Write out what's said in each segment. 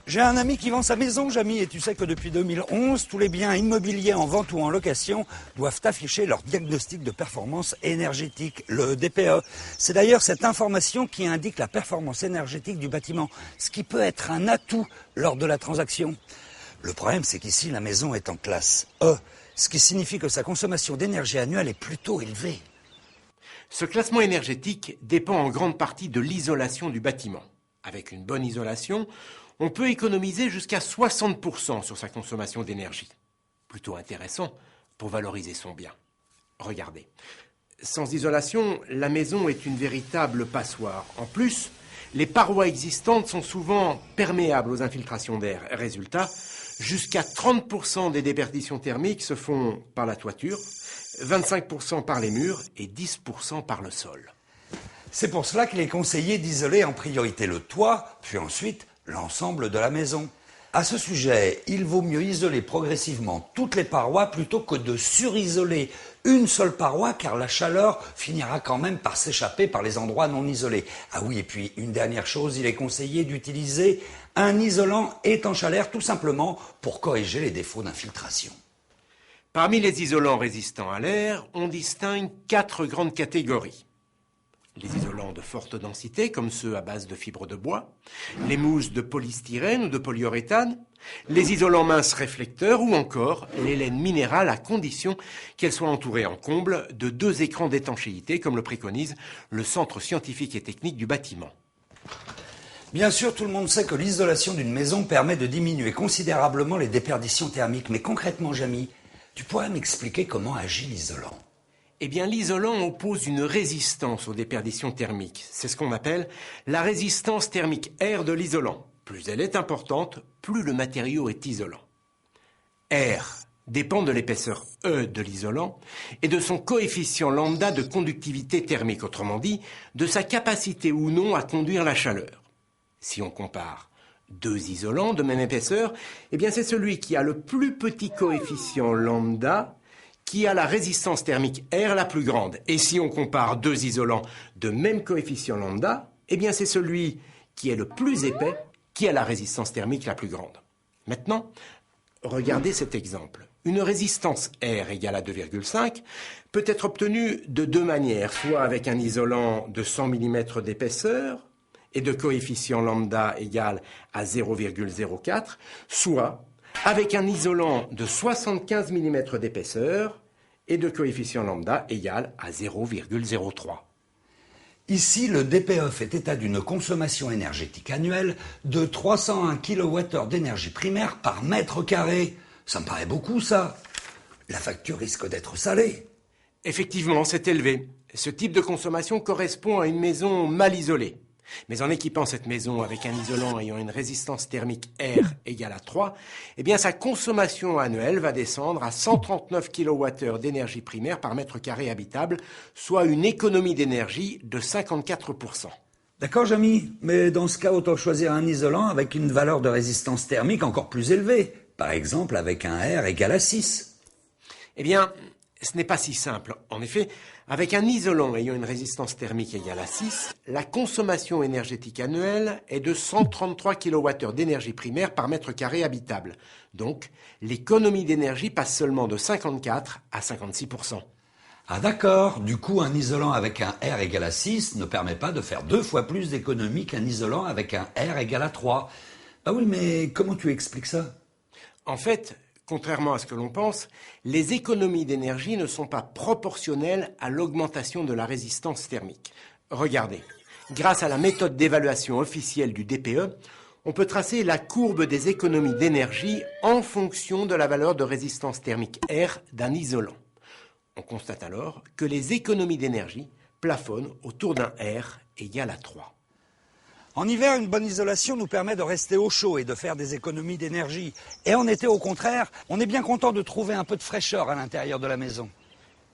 J'ai un ami qui vend sa maison, Jamy, et tu sais que depuis 2011, tous les biens immobiliers en vente ou en location doivent afficher leur diagnostic de performance énergétique, le DPE. C'est d'ailleurs cette information qui indique la performance énergétique du bâtiment, ce qui peut être un atout lors de la transaction. Le problème, c'est qu'ici, la maison est en classe E, ce qui signifie que sa consommation d'énergie annuelle est plutôt élevée. Ce classement énergétique dépend en grande partie de l'isolation du bâtiment. Avec une bonne isolation, on peut économiser jusqu'à 60% sur sa consommation d'énergie. Plutôt intéressant pour valoriser son bien. Regardez, sans isolation, la maison est une véritable passoire. En plus, les parois existantes sont souvent perméables aux infiltrations d'air. Résultat, jusqu'à 30% des déperditions thermiques se font par la toiture, 25% par les murs et 10% par le sol. C'est pour cela qu'il est conseillé d'isoler en priorité le toit, puis ensuite l'ensemble de la maison. À ce sujet, il vaut mieux isoler progressivement toutes les parois plutôt que de surisoler une seule paroi, car la chaleur finira quand même par s'échapper par les endroits non isolés. Ah oui, et puis une dernière chose, il est conseillé d'utiliser un isolant étanche à l'air, tout simplement pour corriger les défauts d'infiltration. Parmi les isolants résistants à l'air, on distingue 4 grandes catégories. Les isolants de forte densité, comme ceux à base de fibres de bois, les mousses de polystyrène ou de polyuréthane, les isolants minces réflecteurs ou encore les laines minérales à condition qu'elles soient entourées en comble de 2 écrans d'étanchéité, comme le préconise le Centre scientifique et technique du bâtiment. Bien sûr, tout le monde sait que l'isolation d'une maison permet de diminuer considérablement les déperditions thermiques. Mais concrètement, Jamy, tu pourrais m'expliquer comment agit l'isolant ? Eh bien, l'isolant oppose une résistance aux déperditions thermiques. C'est ce qu'on appelle la résistance thermique R de l'isolant. Plus elle est importante, plus le matériau est isolant. R dépend de l'épaisseur E de l'isolant et de son coefficient lambda de conductivité thermique, autrement dit, de sa capacité ou non à conduire la chaleur. Si on compare 2 isolants de même épaisseur, eh bien c'est celui qui a le plus petit coefficient lambda qui a la résistance thermique R la plus grande. Et si on compare 2 isolants de même coefficient lambda, eh bien c'est celui qui est le plus épais qui a la résistance thermique la plus grande. Maintenant, regardez cet exemple. Une résistance R égale à 2,5 peut être obtenue de 2 manières, soit avec un isolant de 100 mm d'épaisseur et de coefficient lambda égal à 0,04, soit avec un isolant de 75 mm d'épaisseur et de coefficient lambda égal à 0,03. Ici, le DPE fait état d'une consommation énergétique annuelle de 301 kWh d'énergie primaire par mètre carré. Ça me paraît beaucoup, ça. La facture risque d'être salée. Effectivement, c'est élevé. Ce type de consommation correspond à une maison mal isolée. Mais en équipant cette maison avec un isolant ayant une résistance thermique R égale à 3, eh bien sa consommation annuelle va descendre à 139 kWh d'énergie primaire par mètre carré habitable, soit une économie d'énergie de 54%. D'accord, Jamy, mais dans ce cas, autant choisir un isolant avec une valeur de résistance thermique encore plus élevée. Par exemple, avec un R égal à 6. Eh bien, ce n'est pas si simple. En effet, avec un isolant ayant une résistance thermique égale à 6, la consommation énergétique annuelle est de 133 kWh d'énergie primaire par mètre carré habitable. Donc, l'économie d'énergie passe seulement de 54 à 56%. Ah d'accord, du coup un isolant avec un R égal à 6 ne permet pas de faire 2 fois plus d'économie qu'un isolant avec un R égal à 3. Ah oui, mais comment tu expliques ça ? En fait, contrairement à ce que l'on pense, les économies d'énergie ne sont pas proportionnelles à l'augmentation de la résistance thermique. Regardez, grâce à la méthode d'évaluation officielle du DPE, on peut tracer la courbe des économies d'énergie en fonction de la valeur de résistance thermique R d'un isolant. On constate alors que les économies d'énergie plafonnent autour d'un R égal à 3. En hiver, une bonne isolation nous permet de rester au chaud et de faire des économies d'énergie. Et en été, au contraire, on est bien content de trouver un peu de fraîcheur à l'intérieur de la maison.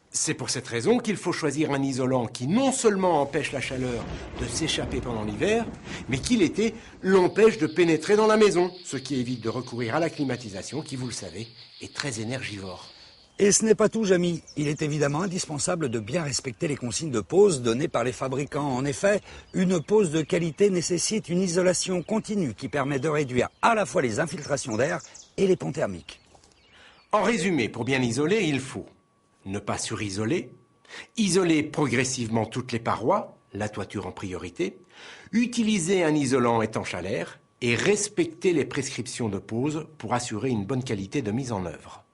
C'est pour cette raison qu'il faut choisir un isolant qui non seulement empêche la chaleur de s'échapper pendant l'hiver, mais qui l'été l'empêche de pénétrer dans la maison, ce qui évite de recourir à la climatisation qui, vous le savez, est très énergivore. Et ce n'est pas tout, Jamy. Il est évidemment indispensable de bien respecter les consignes de pose données par les fabricants. En effet, une pose de qualité nécessite une isolation continue qui permet de réduire à la fois les infiltrations d'air et les ponts thermiques. En résumé, pour bien isoler, il faut ne pas surisoler, isoler progressivement toutes les parois, la toiture en priorité, utiliser un isolant étanche à l'air et respecter les prescriptions de pose pour assurer une bonne qualité de mise en œuvre.